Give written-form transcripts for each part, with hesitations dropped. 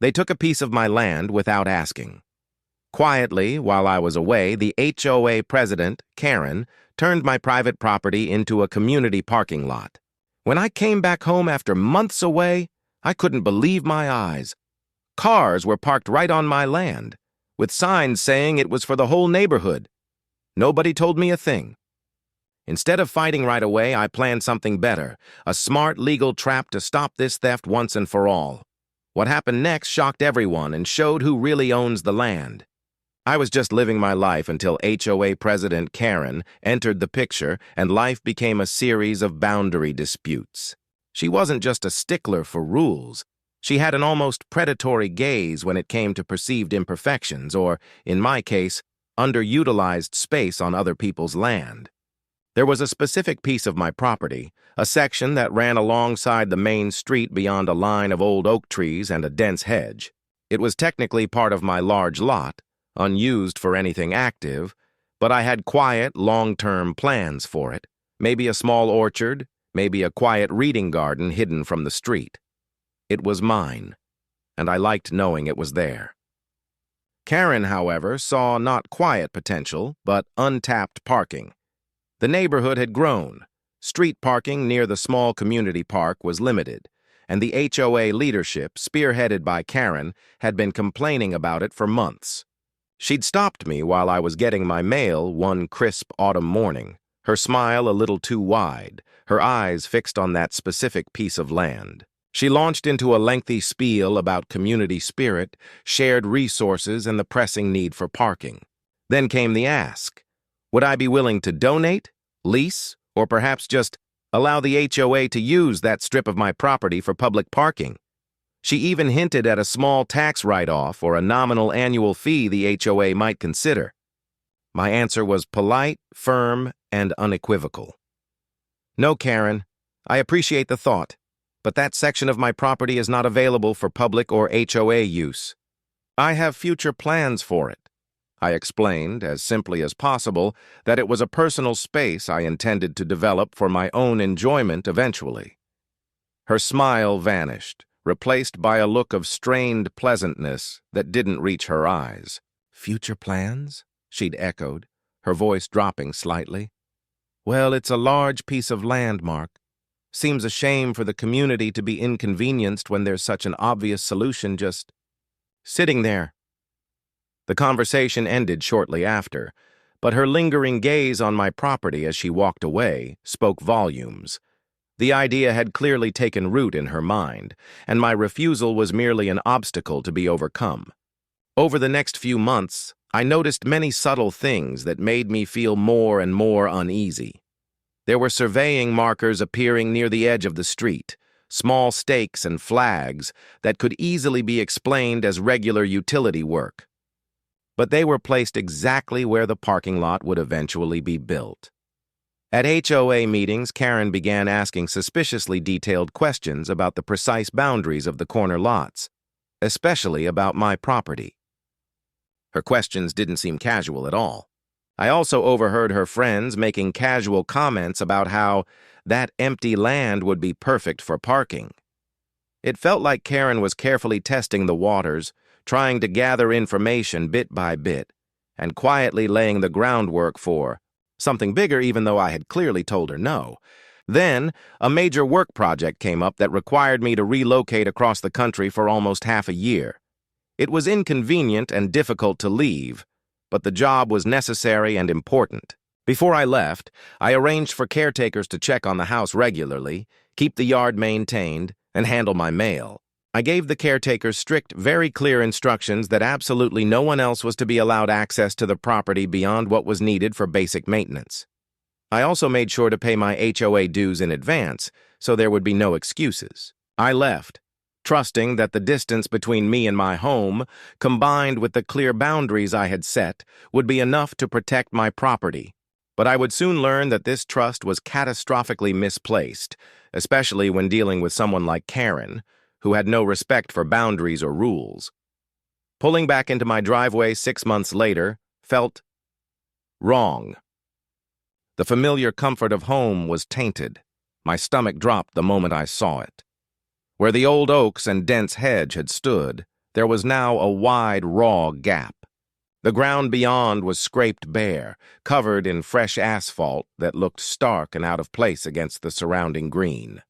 They took a piece of my land without asking. Quietly, while I was away, the HOA president, Karen, turned my private property into a community parking lot. When I came back home after months away, I couldn't believe my eyes. Cars were parked right on my land, with signs saying it was for the whole neighborhood. Nobody told me a thing. Instead of fighting right away, I planned something better, a smart legal trap to stop this theft once and for all. What happened next shocked everyone and showed who really owns the land. I was just living my life until HOA President Karen entered the picture and life became a series of boundary disputes. She wasn't just a stickler for rules. She had an almost predatory gaze when it came to perceived imperfections or, in my case, underutilized space on other people's land. There was a specific piece of my property, a section that ran alongside the main street beyond a line of old oak trees and a dense hedge. It was technically part of my large lot, unused for anything active, but I had quiet, long-term plans for it. Maybe a small orchard, maybe a quiet reading garden hidden from the street. It was mine, and I liked knowing it was there. Karen, however, saw not quiet potential, but untapped parking. The neighborhood had grown. Street parking near the small community park was limited, and the HOA leadership, spearheaded by Karen, had been complaining about it for months. She'd stopped me while I was getting my mail one crisp autumn morning, her smile a little too wide, her eyes fixed on that specific piece of land. She launched into a lengthy spiel about community spirit, shared resources, and the pressing need for parking. Then came the ask. Would I be willing to donate, lease, or perhaps just allow the HOA to use that strip of my property for public parking? She even hinted at a small tax write-off or a nominal annual fee the HOA might consider. My answer was polite, firm, and unequivocal. No, Karen, I appreciate the thought, but that section of my property is not available for public or HOA use. I have future plans for it. I explained, as simply as possible, that it was a personal space I intended to develop for my own enjoyment eventually. Her smile vanished, replaced by a look of strained pleasantness that didn't reach her eyes. Future plans? She'd echoed, her voice dropping slightly. Well, it's a large piece of land, Mark. Seems a shame for the community to be inconvenienced when there's such an obvious solution just sitting there. The conversation ended shortly after, but her lingering gaze on my property as she walked away spoke volumes. The idea had clearly taken root in her mind, and my refusal was merely an obstacle to be overcome. Over the next few months, I noticed many subtle things that made me feel more and more uneasy. There were surveying markers appearing near the edge of the street, small stakes and flags that could easily be explained as regular utility work. But they were placed exactly where the parking lot would eventually be built. At HOA meetings, Karen began asking suspiciously detailed questions about the precise boundaries of the corner lots, especially about my property. Her questions didn't seem casual at all. I also overheard her friends making casual comments about how that empty land would be perfect for parking. It felt like Karen was carefully testing the waters, trying to gather information bit by bit, and quietly laying the groundwork for something bigger, even though I had clearly told her no. Then, a major work project came up that required me to relocate across the country for almost half a year. It was inconvenient and difficult to leave, but the job was necessary and important. Before I left, I arranged for caretakers to check on the house regularly, keep the yard maintained, and handle my mail. I gave the caretakers strict, very clear instructions that absolutely no one else was to be allowed access to the property beyond what was needed for basic maintenance. I also made sure to pay my HOA dues in advance, so there would be no excuses. I left, trusting that the distance between me and my home, combined with the clear boundaries I had set, would be enough to protect my property. But I would soon learn that this trust was catastrophically misplaced, especially when dealing with someone like Karen, who had no respect for boundaries or rules. Pulling back into my driveway 6 months later felt wrong. The familiar comfort of home was tainted. My stomach dropped the moment I saw it. Where the old oaks and dense hedge had stood, There was now a wide, raw gap. The ground beyond was scraped bare, covered in fresh asphalt that looked stark and out of place against the surrounding green.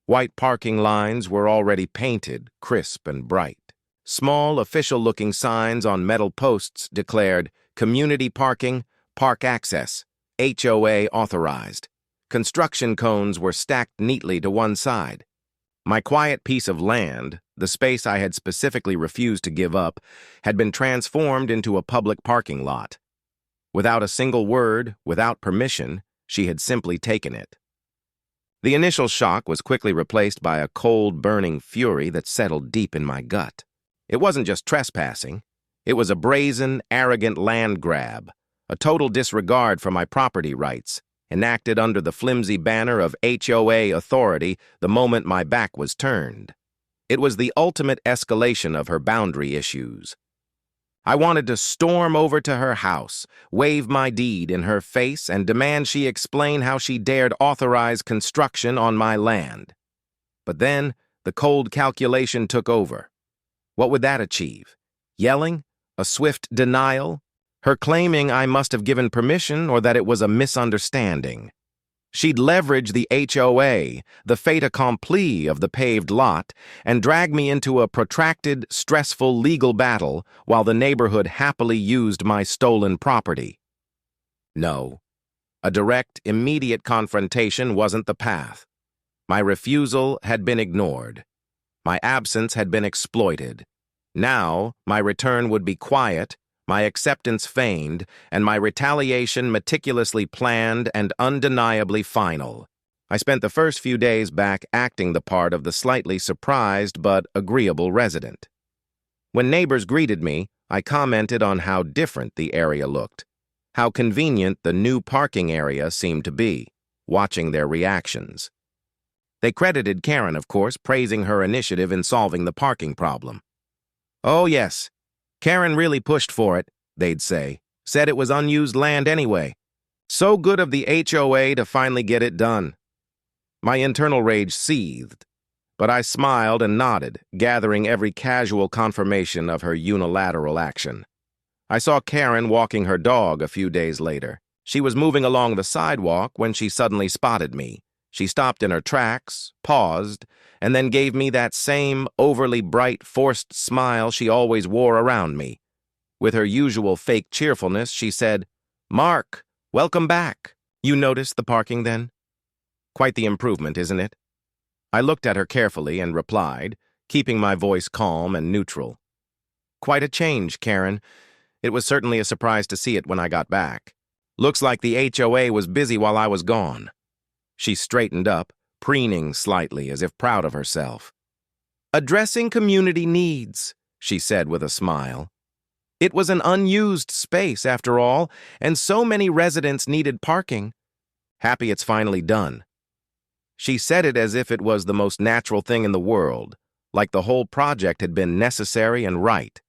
White parking lines were already painted, crisp and bright. Small, official-looking signs on metal posts declared, "Community parking, park access, HOA authorized." Construction cones were stacked neatly to one side. My quiet piece of land, the space I had specifically refused to give up, had been transformed into a public parking lot. Without a single word, without permission, she had simply taken it. The initial shock was quickly replaced by a cold, burning fury that settled deep in my gut. It wasn't just trespassing. It was a brazen, arrogant land grab, a total disregard for my property rights, enacted under the flimsy banner of HOA authority the moment my back was turned. It was the ultimate escalation of her boundary issues. I wanted to storm over to her house, wave my deed in her face, and demand she explain how she dared authorize construction on my land. But then, the cold calculation took over. What would that achieve? Yelling? A swift denial? Her claiming I must have given permission or that it was a misunderstanding. She'd leverage the HOA, the fait accompli of the paved lot, and drag me into a protracted, stressful legal battle while the neighborhood happily used my stolen property. No, a direct, immediate confrontation wasn't the path. My refusal had been ignored. My absence had been exploited. Now, my return would be quiet, my acceptance feigned, and my retaliation meticulously planned and undeniably final. I spent the first few days back acting the part of the slightly surprised but agreeable resident. When neighbors greeted me, I commented on how different the area looked, how convenient the new parking area seemed to be, watching their reactions. They credited Karen, of course, praising her initiative in solving the parking problem. "Oh, yes. Karen really pushed for it," they'd say. "Said it was unused land anyway. So good of the HOA to finally get it done." My internal rage seethed, but I smiled and nodded, gathering every casual confirmation of her unilateral action. I saw Karen walking her dog a few days later. She was moving along the sidewalk when she suddenly spotted me. She stopped in her tracks, paused, and then gave me that same overly bright, forced smile she always wore around me. With her usual fake cheerfulness, she said, "Mark, welcome back. You noticed the parking then? Quite the improvement, isn't it?" I looked at her carefully and replied, keeping my voice calm and neutral. "Quite a change, Karen. It was certainly a surprise to see it when I got back. Looks like the HOA was busy while I was gone." She straightened up, preening slightly as if proud of herself. "Addressing community needs," she said with a smile. "It was an unused space, after all, and so many residents needed parking. Happy it's finally done." She said it as if it was the most natural thing in the world, like the whole project had been necessary and right.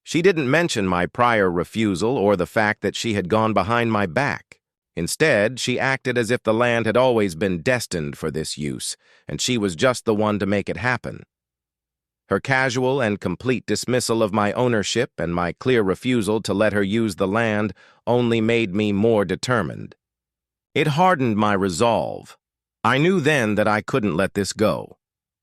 She didn't mention my prior refusal or the fact that she had gone behind my back. Instead, she acted as if the land had always been destined for this use, and she was just the one to make it happen. Her casual and complete dismissal of my ownership and my clear refusal to let her use the land only made me more determined. It hardened my resolve. I knew then that I couldn't let this go.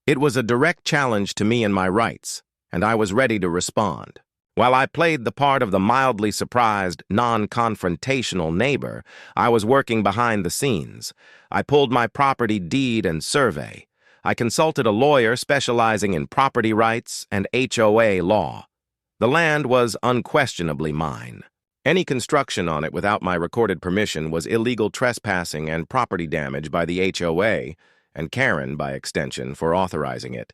It was a direct challenge to me and my rights, and I was ready to respond. While I played the part of the mildly surprised, non-confrontational neighbor, I was working behind the scenes. I pulled my property deed and survey. I consulted a lawyer specializing in property rights and HOA law. The land was unquestionably mine. Any construction on it without my recorded permission was illegal trespassing and property damage by the HOA, and Karen, by extension, for authorizing it.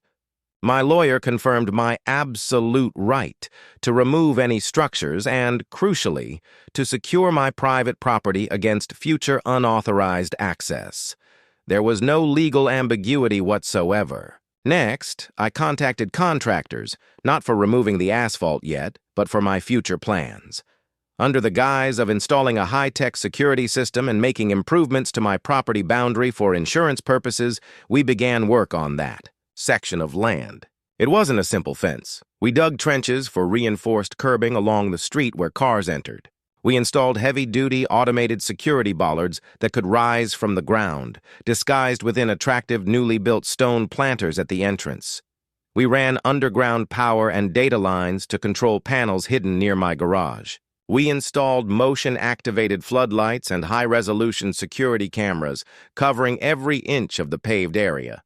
My lawyer confirmed my absolute right to remove any structures and, crucially, to secure my private property against future unauthorized access. There was no legal ambiguity whatsoever. Next, I contacted contractors, not for removing the asphalt yet, but for my future plans. Under the guise of installing a high-tech security system and making improvements to my property boundary for insurance purposes, we began work on that section of land. It wasn't a simple fence. We dug trenches for reinforced curbing along the street where cars entered. We installed heavy-duty automated security bollards that could rise from the ground, disguised within attractive newly built stone planters at the entrance. We ran underground power and data lines to control panels hidden near my garage. We installed motion-activated floodlights and high-resolution security cameras covering every inch of the paved area.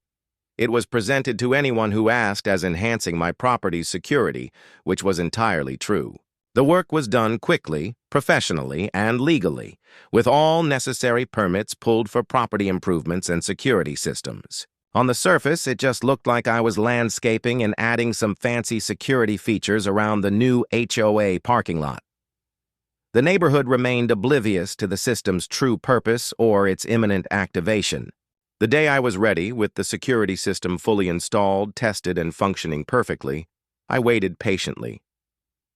It was presented to anyone who asked as enhancing my property's security, which was entirely true. The work was done quickly, professionally, and legally, with all necessary permits pulled for property improvements and security systems. On the surface, it just looked like I was landscaping and adding some fancy security features around the new HOA parking lot. The neighborhood remained oblivious to the system's true purpose or its imminent activation. The day I was ready, with the security system fully installed, tested, and functioning perfectly, I waited patiently.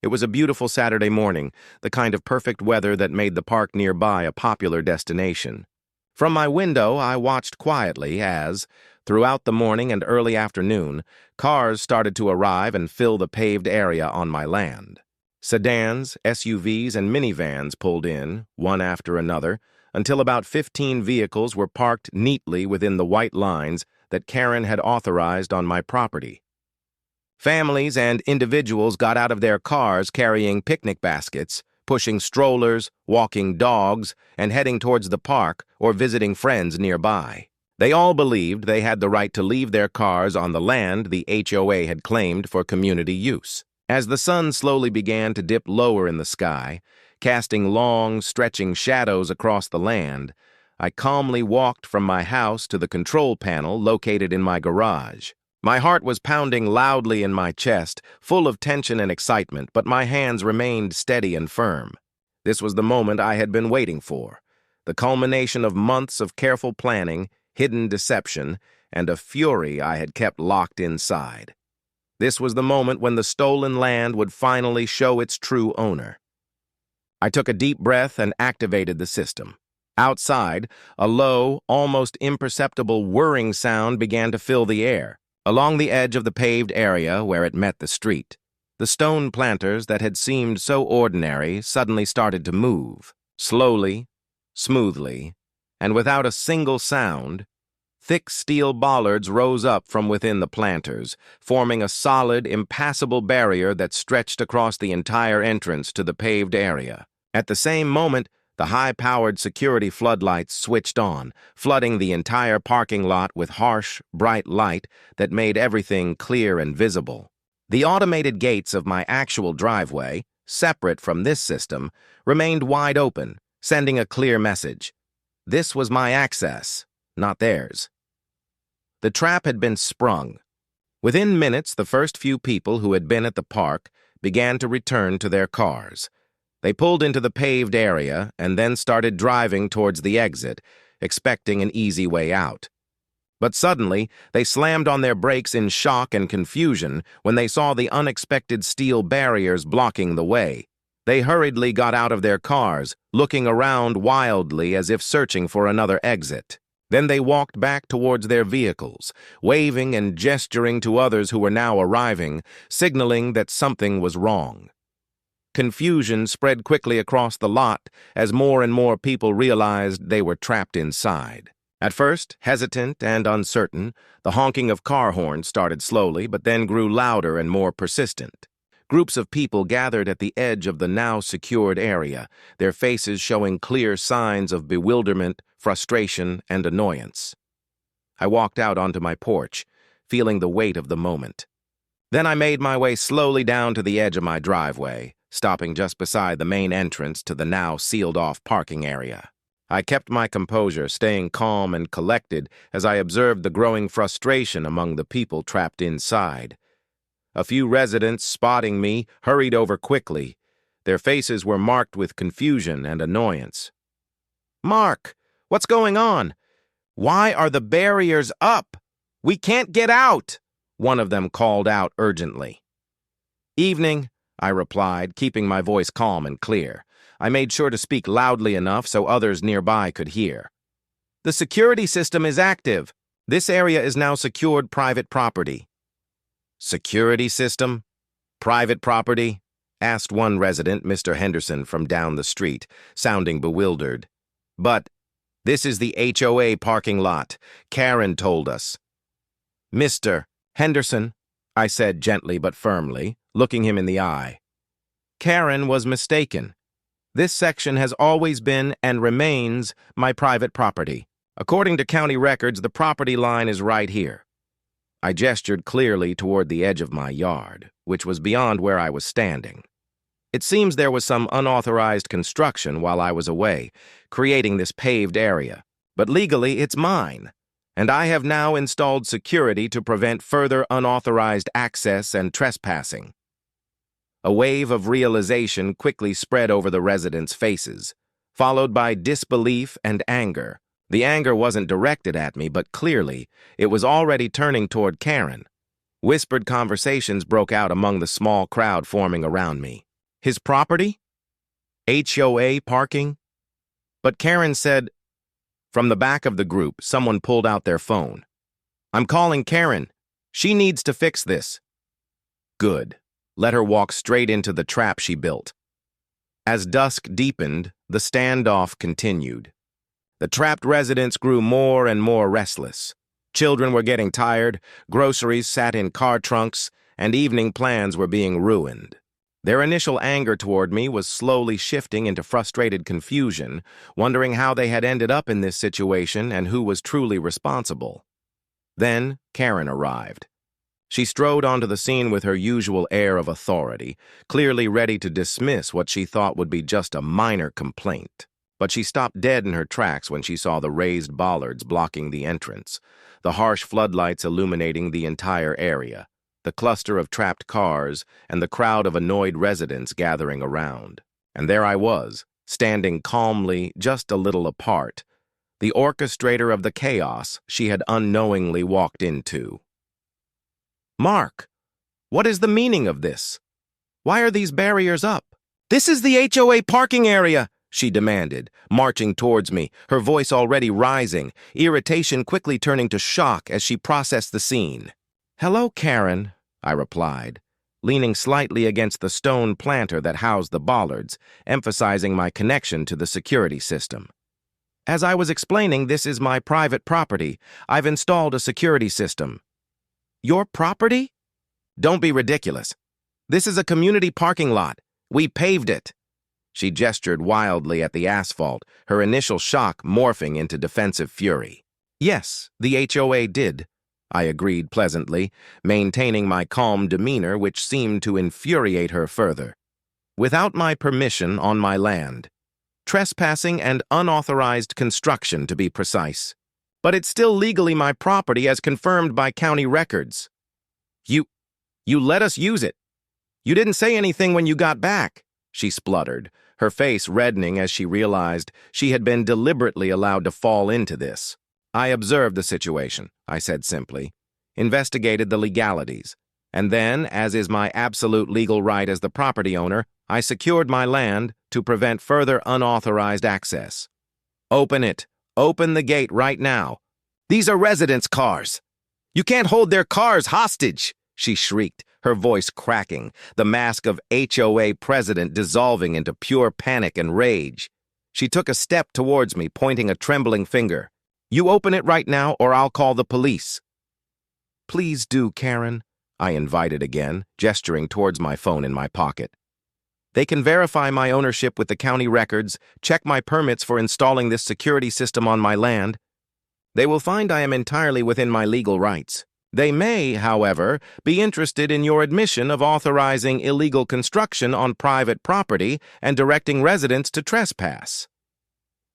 It was a beautiful Saturday morning, the kind of perfect weather that made the park nearby a popular destination. From my window, I watched quietly as, throughout the morning and early afternoon, cars started to arrive and fill the paved area on my land. Sedans, SUVs, and minivans pulled in, one after another, until about 15 vehicles were parked neatly within the white lines that Karen had authorized on my property. Families and individuals got out of their cars carrying picnic baskets, pushing strollers, walking dogs, and heading towards the park or visiting friends nearby. They all believed they had the right to leave their cars on the land the HOA had claimed for community use. As the sun slowly began to dip lower in the sky, casting long, stretching shadows across the land, I calmly walked from my house to the control panel located in my garage. My heart was pounding loudly in my chest, full of tension and excitement, but my hands remained steady and firm. This was the moment I had been waiting for, the culmination of months of careful planning, hidden deception, and a fury I had kept locked inside. This was the moment when the stolen land would finally show its true owner. I took a deep breath and activated the system. Outside, a low, almost imperceptible whirring sound began to fill the air. Along the edge of the paved area where it met the street, the stone planters that had seemed so ordinary suddenly started to move. Slowly, smoothly, and without a single sound, thick steel bollards rose up from within the planters, forming a solid, impassable barrier that stretched across the entire entrance to the paved area. At the same moment, the high-powered security floodlights switched on, flooding the entire parking lot with harsh, bright light that made everything clear and visible. The automated gates of my actual driveway, separate from this system, remained wide open, sending a clear message. This was my access, not theirs. The trap had been sprung. Within minutes, the first few people who had been at the park began to return to their cars. They pulled into the paved area and then started driving towards the exit, expecting an easy way out. But suddenly, they slammed on their brakes in shock and confusion when they saw the unexpected steel barriers blocking the way. They hurriedly got out of their cars, looking around wildly as if searching for another exit. Then they walked back towards their vehicles, waving and gesturing to others who were now arriving, signaling that something was wrong. Confusion spread quickly across the lot as more and more people realized they were trapped inside. At first, hesitant and uncertain, the honking of car horns started slowly, but then grew louder and more persistent. Groups of people gathered at the edge of the now secured area, their faces showing clear signs of bewilderment, frustration, and annoyance. I walked out onto my porch, feeling the weight of the moment. Then I made my way slowly down to the edge of my driveway, stopping just beside the main entrance to the now sealed-off parking area. I kept my composure, staying calm and collected as I observed the growing frustration among the people trapped inside. A few residents, spotting me, hurried over quickly. Their faces were marked with confusion and annoyance. "Mark, what's going on? Why are the barriers up? We can't get out!" one of them called out urgently. "Evening," I replied, keeping my voice calm and clear. I made sure to speak loudly enough so others nearby could hear. "The security system is active. This area is now secured private property." "Security system?" Private property? Asked one resident, Mr. Henderson, from down the street, sounding bewildered. But this is the HOA parking lot. Karen told us. Mr. Henderson, I said gently but firmly, looking him in the eye. Karen was mistaken. This section has always been and remains my private property. According to county records, the property line is right here. I gestured clearly toward the edge of my yard, which was beyond where I was standing. It seems there was some unauthorized construction while I was away, creating this paved area. But legally, it's mine, and I have now installed security to prevent further unauthorized access and trespassing. A wave of realization quickly spread over the residents' faces, followed by disbelief and anger. The anger wasn't directed at me, but clearly, it was already turning toward Karen. Whispered conversations broke out among the small crowd forming around me. His property? HOA parking? But Karen said, from the back of the group, someone pulled out their phone. I'm calling Karen. She needs to fix this. Good. Let her walk straight into the trap she built. As dusk deepened, the standoff continued. The trapped residents grew more and more restless. Children were getting tired, groceries sat in car trunks, and evening plans were being ruined. Their initial anger toward me was slowly shifting into frustrated confusion, wondering how they had ended up in this situation and who was truly responsible. Then Karen arrived. She strode onto the scene with her usual air of authority, clearly ready to dismiss what she thought would be just a minor complaint. But she stopped dead in her tracks when she saw the raised bollards blocking the entrance, the harsh floodlights illuminating the entire area, the cluster of trapped cars, and the crowd of annoyed residents gathering around. And there I was, standing calmly just a little apart, the orchestrator of the chaos she had unknowingly walked into. Mark, what is the meaning of this? Why are these barriers up? This is the HOA parking area, she demanded, marching towards me, her voice already rising, irritation quickly turning to shock as she processed the scene. Hello, Karen, I replied, leaning slightly against the stone planter that housed the bollards, emphasizing my connection to the security system. As I was explaining, this is my private property. I've installed a security system. Your property? Don't be ridiculous. This is a community parking lot. We paved it. She gestured wildly at the asphalt, her initial shock morphing into defensive fury. Yes, the HOA did, I agreed pleasantly, maintaining my calm demeanor which seemed to infuriate her further. Without my permission on my land. Trespassing and unauthorized construction, to be precise. But it's still legally my property as confirmed by county records. You let us use it. You didn't say anything when you got back, she spluttered, her face reddening as she realized she had been deliberately allowed to fall into this. I observed the situation, I said simply, investigated the legalities, and then, as is my absolute legal right as the property owner, I secured my land to prevent further unauthorized access. Open it. Open the gate right now. These are residents' cars. You can't hold their cars hostage, she shrieked, her voice cracking, the mask of HOA president dissolving into pure panic and rage. She took a step towards me, pointing a trembling finger. You open it right now, or I'll call the police. Please do, Karen, I invited again, gesturing towards my phone in my pocket. They can verify my ownership with the county records, check my permits for installing this security system on my land. They will find I am entirely within my legal rights. They may, however, be interested in your admission of authorizing illegal construction on private property and directing residents to trespass.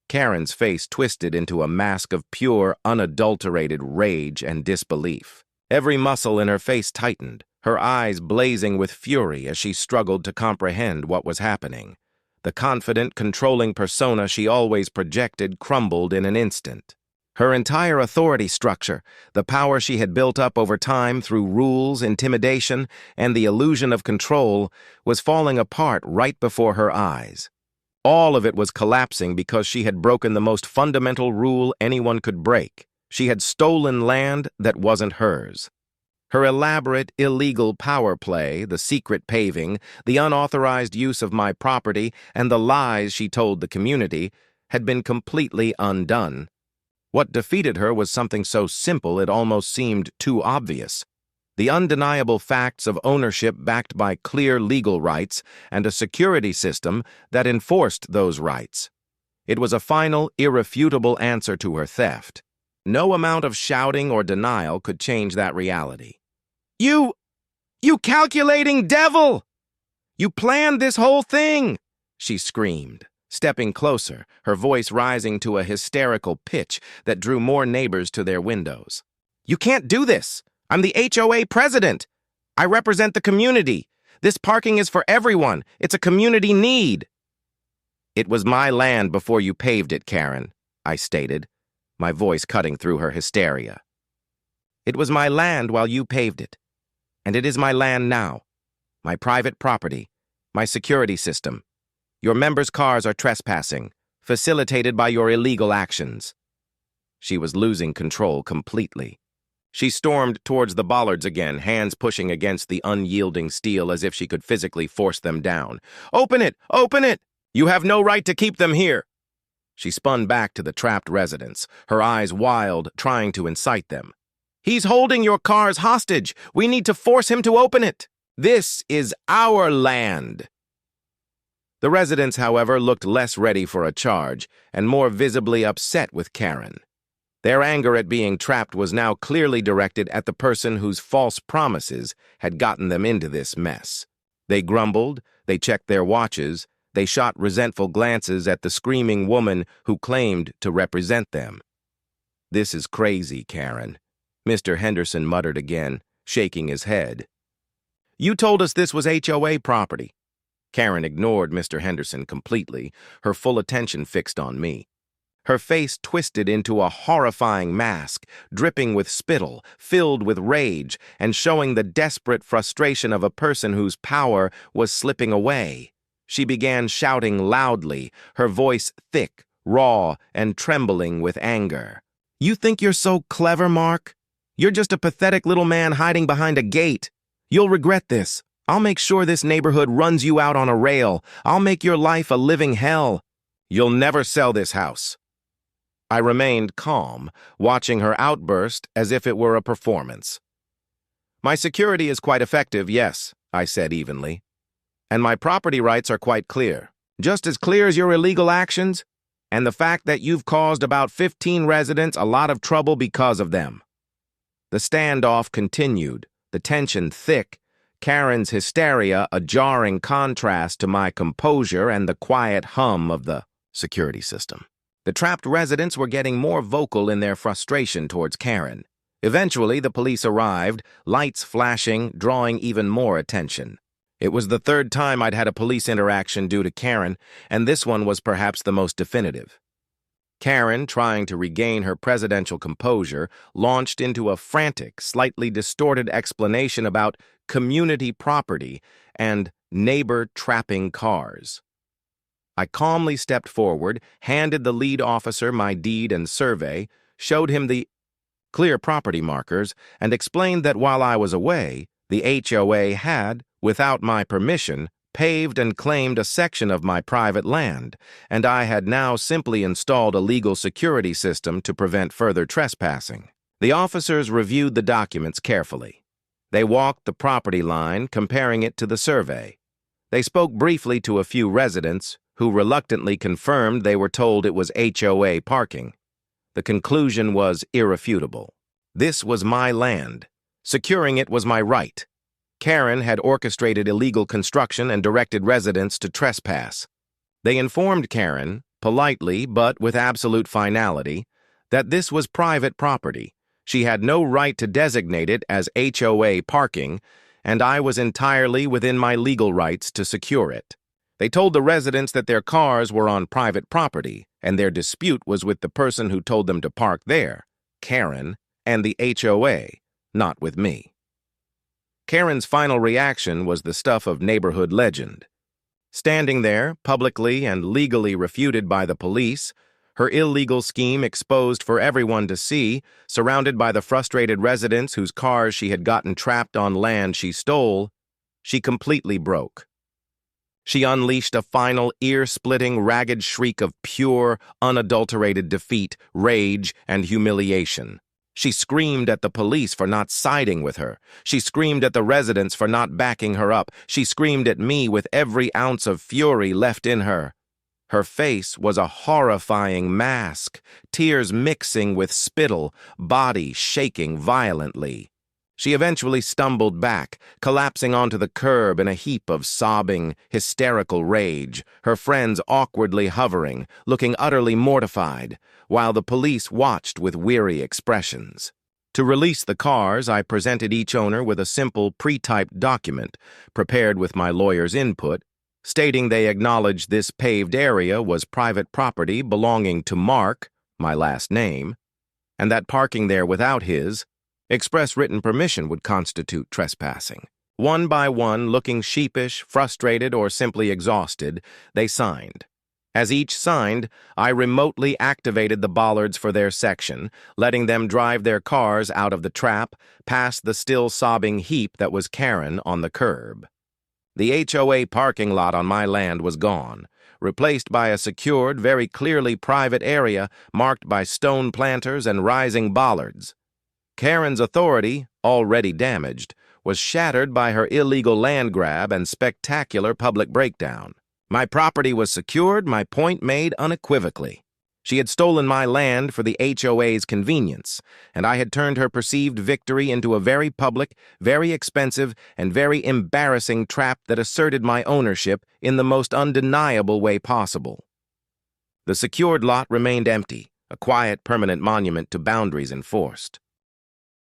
Karen's face twisted into a mask of pure, unadulterated rage and disbelief. Every muscle in her face tightened, her eyes blazing with fury as she struggled to comprehend what was happening. The confident, controlling persona she always projected crumbled in an instant. Her entire authority structure, the power she had built up over time through rules, intimidation, and the illusion of control, was falling apart right before her eyes. All of it was collapsing because she had broken the most fundamental rule anyone could break. She had stolen land that wasn't hers. Her elaborate, illegal power play, the secret paving, the unauthorized use of my property, and the lies she told the community had been completely undone. What defeated her was something so simple it almost seemed too obvious. The undeniable facts of ownership backed by clear legal rights and a security system that enforced those rights. It was a final, irrefutable answer to her theft. No amount of shouting or denial could change that reality. You calculating devil! You planned this whole thing! She screamed, stepping closer, her voice rising to a hysterical pitch that drew more neighbors to their windows. You can't do this! I'm the HOA president! I represent the community! This parking is for everyone! It's a community need! It was my land before you paved it, Karen, I stated, my voice cutting through her hysteria. It was my land while you paved it. And it is my land now. My private property. My security system. Your members' cars are trespassing, facilitated by your illegal actions. She was losing control completely. She stormed towards the bollards again, hands pushing against the unyielding steel as if she could physically force them down. Open it! Open it! You have no right to keep them here! She spun back to the trapped residents, her eyes wild, trying to incite them. He's holding your cars hostage. We need to force him to open it. This is our land. The residents, however, looked less ready for a charge and more visibly upset with Karen. Their anger at being trapped was now clearly directed at the person whose false promises had gotten them into this mess. They grumbled, they checked their watches, they shot resentful glances at the screaming woman who claimed to represent them. This is crazy, Karen, Mr. Henderson muttered again, shaking his head. You told us this was HOA property. Karen ignored Mr. Henderson completely, her full attention fixed on me. Her face twisted into a horrifying mask, dripping with spittle, filled with rage, and showing the desperate frustration of a person whose power was slipping away. She began shouting loudly, her voice thick, raw, and trembling with anger. You think you're so clever, Mark? You're just a pathetic little man hiding behind a gate. You'll regret this. I'll make sure this neighborhood runs you out on a rail. I'll make your life a living hell. You'll never sell this house. I remained calm, watching her outburst as if it were a performance. My security is quite effective, yes, I said evenly. And my property rights are quite clear. Just as clear as your illegal actions, and the fact that you've caused about 15 residents a lot of trouble because of them. The standoff continued, the tension thick, Karen's hysteria a jarring contrast to my composure and the quiet hum of the security system. The trapped residents were getting more vocal in their frustration towards Karen. Eventually, the police arrived, lights flashing, drawing even more attention. It was the third time I'd had a police interaction due to Karen, and this one was perhaps the most definitive. Karen, trying to regain her presidential composure, launched into a frantic, slightly distorted explanation about community property and neighbor trapping cars. I calmly stepped forward, handed the lead officer my deed and survey, showed him the clear property markers, and explained that while I was away, the HOA had, without my permission, paved and claimed a section of my private land, and I had now simply installed a legal security system to prevent further trespassing. The officers reviewed the documents carefully. They walked the property line, comparing it to the survey. They spoke briefly to a few residents, who reluctantly confirmed they were told it was HOA parking. The conclusion was irrefutable. This was my land. Securing it was my right. Karen had orchestrated illegal construction and directed residents to trespass. They informed Karen, politely but with absolute finality, that this was private property. She had no right to designate it as HOA parking, and I was entirely within my legal rights to secure it. They told the residents that their cars were on private property, and their dispute was with the person who told them to park there, Karen, and the HOA, not with me. Karen's final reaction was the stuff of neighborhood legend. Standing there, publicly and legally refuted by the police, Her illegal scheme exposed for everyone to see, surrounded by the frustrated residents whose cars she had gotten trapped on land she stole, she completely broke. She unleashed a final ear-splitting, ragged shriek of pure, unadulterated defeat, rage, and humiliation. She screamed at the police for not siding with her. She screamed at the residents for not backing her up. She screamed at me with every ounce of fury left in her. Her face was a horrifying mask, tears mixing with spittle, body shaking violently. She eventually stumbled back, collapsing onto the curb in a heap of sobbing, hysterical rage, her friends awkwardly hovering, looking utterly mortified, while the police watched with weary expressions. To release the cars, I presented each owner with a simple pre-typed document, prepared with my lawyer's input, stating they acknowledged this paved area was private property belonging to Mark, my last name, and that parking there without his express written permission would constitute trespassing. One by one, looking sheepish, frustrated, or simply exhausted, they signed. As each signed, I remotely activated the bollards for their section, letting them drive their cars out of the trap, past the still sobbing heap that was Karen on the curb. The HOA parking lot on my land was gone, replaced by a secured, very clearly private area marked by stone planters and rising bollards. Karen's authority, already damaged, was shattered by her illegal land grab and spectacular public breakdown. My property was secured, my point made unequivocally. She had stolen my land for the HOA's convenience, and I had turned her perceived victory into a very public, very expensive, and very embarrassing trap that asserted my ownership in the most undeniable way possible. The secured lot remained empty, a quiet, permanent monument to boundaries enforced.